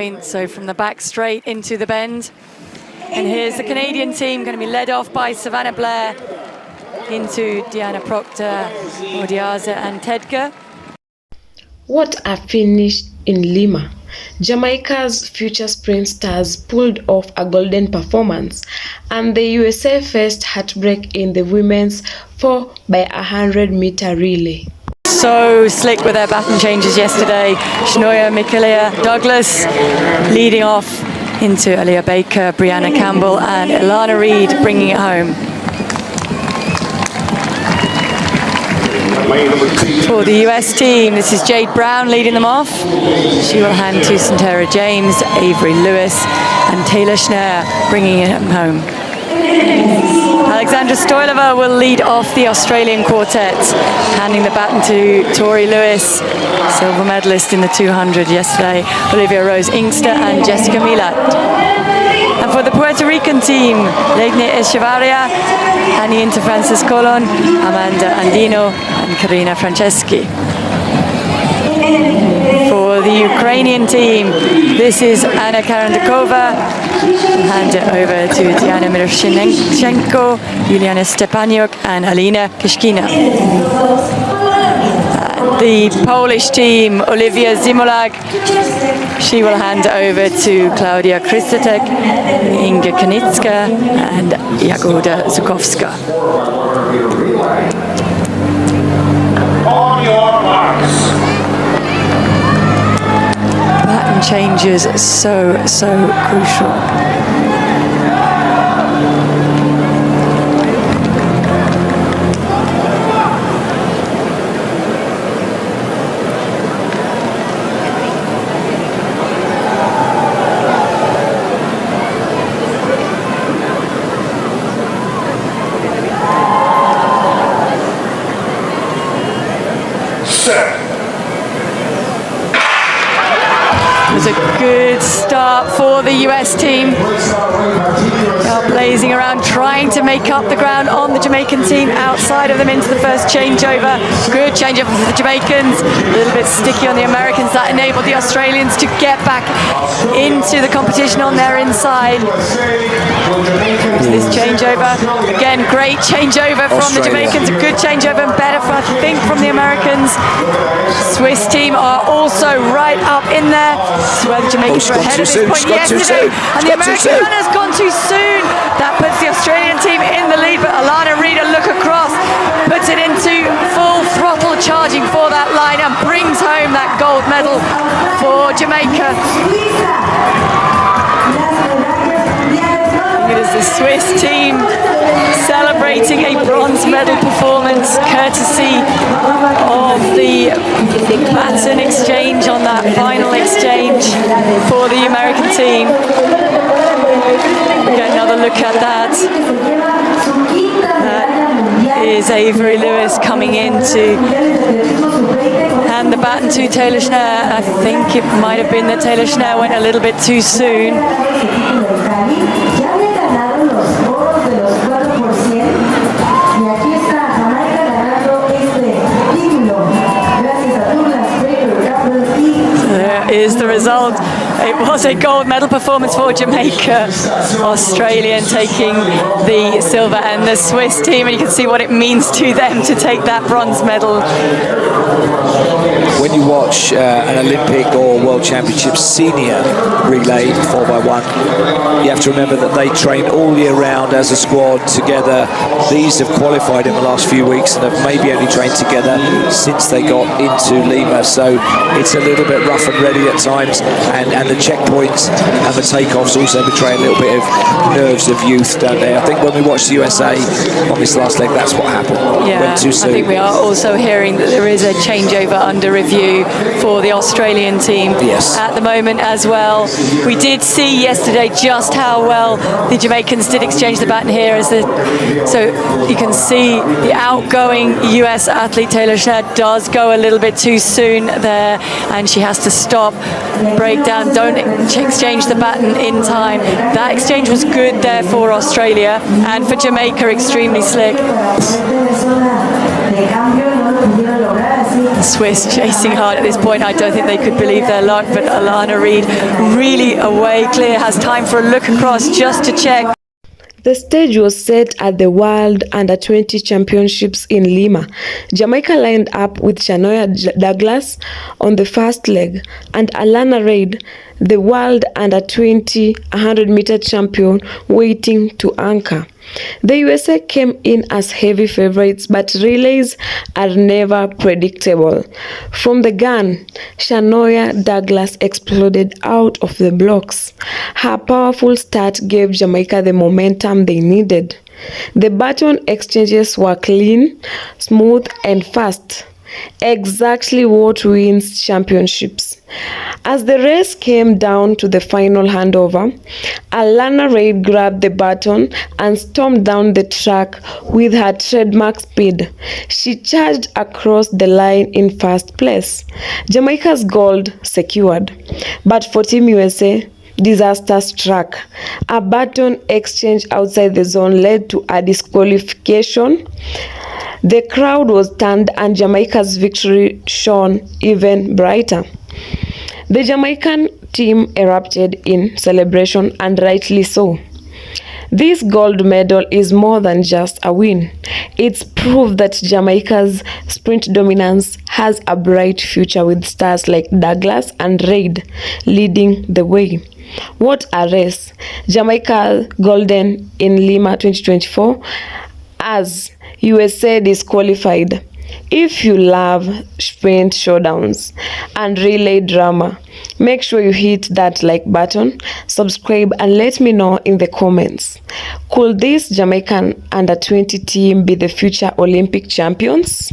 So from the back straight into the bend. And here's the Canadian team going to be led off by Savannah Blair into Diana Proctor, Odiaza and Tedgar. What a finish in Lima. Jamaica's future sprint stars pulled off a golden performance, and the USA faced heartbreak in the women's 4x100-meter relay. So slick with their baton changes yesterday. Shanoya Douglas leading off into Aliyah Baker, Brianna Campbell and Alana Reid bringing it home. For the US team, this is Jade Brown leading them off. She will hand to Santera James, Avery Lewis and Taylor Schneer bringing it home. Alexandra Stoilova will lead off the Australian quartet, handing the baton to Tori Lewis, silver medalist in the 200 yesterday, Olivia Rose Inkster and Jessica Milat. And for the Puerto Rican team, Legne Echevarria, Annie Interfrancis Colon, Amanda Andino and Karina Franceschi. For the Ukrainian team, this is Anna Karandakova. Hand it over to Diana Miroshchenko, Yuliana Stepaniuk and Alina Kishkina. The Polish team, Olivia Zimolag, she will hand over to Klaudia Kristatek, Inga Kanitska and Jagoda Zukowska. On your marks. Baton changes so crucial. It was a good start for the US team. They are blazing around, trying to make up the ground on the Jamaican team outside of them into the first changeover. Good changeover for the Jamaicans. A little bit sticky on the Americans. That enabled the Australians to get back into the competition on their inside. This changeover. Again, great changeover from the Jamaicans. A good changeover and better, I think, from the Americans. Swiss team are also right up in there. This is where the Jamaicans were ahead at this point yesterday. And the American runner's gone too soon. That puts the Australian team in the lead, but Alana Reid, a look across, puts it into full throttle charging for that line and brings home that gold medal for Jamaica. It is the Swiss team celebrating a bronze medal performance courtesy of the baton exchange on that final exchange for the American team. We get another look at that. That is Avery Lewis coming in to hand the baton to Taylor Schneer. I think it might have been that Taylor Schneer went a little bit too soon. There is the result. It was a gold medal performance for Jamaica. Australian taking the silver and the Swiss team, and you can see what it means to them to take that bronze medal. When you watch an Olympic or World Championship senior relay 4x1, you have to remember that they train all year round as a squad together. These have qualified in the last few weeks and have maybe only trained together since they got into Lima, so it's a little bit rough and ready at times, and the checkpoints and the takeoffs also betray a little bit of nerves of youth, don't they? I think when we watched the USA on this last leg, that's what happened. Yeah, went too soon. I think we are also hearing that there is a changeover under review for the Australian team at the moment as well. We did see yesterday just how well the Jamaicans did exchange the baton here, so you can see the outgoing US athlete Taylor Schneer does go a little bit too soon there, and she has to stop, break down, don't exchange the baton in time. That exchange was good there for Australia, and for Jamaica extremely slick. The Swiss chasing hard at this point. I don't think they could believe their luck, but Alana Reid really away clear, has time for a look across just to check. The stage was set at the World Under-20 Championships in Lima. Jamaica lined up with Shanoya Douglas on the first leg and Alana Reid, the World Under-20 100-meter champion, waiting to anchor. The USA came in as heavy favorites, but relays are never predictable. From the gun, Shanoya Douglas exploded out of the blocks. Her powerful start gave Jamaica the momentum they needed. The baton exchanges were clean, smooth, and fast. Exactly what wins championships. As the race came down to the final handover, Alana Reid grabbed the baton and stormed down the track with her trademark speed. She charged across the line in first place. Jamaica's gold secured. But for Team USA, disaster struck. A baton exchange outside the zone led to a disqualification. The crowd was turned and Jamaica's victory shone even brighter. The Jamaican team erupted in celebration, and rightly so. This gold medal is more than just a win. It's proof that Jamaica's sprint dominance has a bright future with stars like Douglas and Reid leading the way. What a race! Jamaica golden in Lima 2024 as USA disqualified. If you love sprint showdowns and relay drama, make sure you hit that like button, subscribe, and let me know in the comments. Could this Jamaican under-20 team be the future Olympic champions?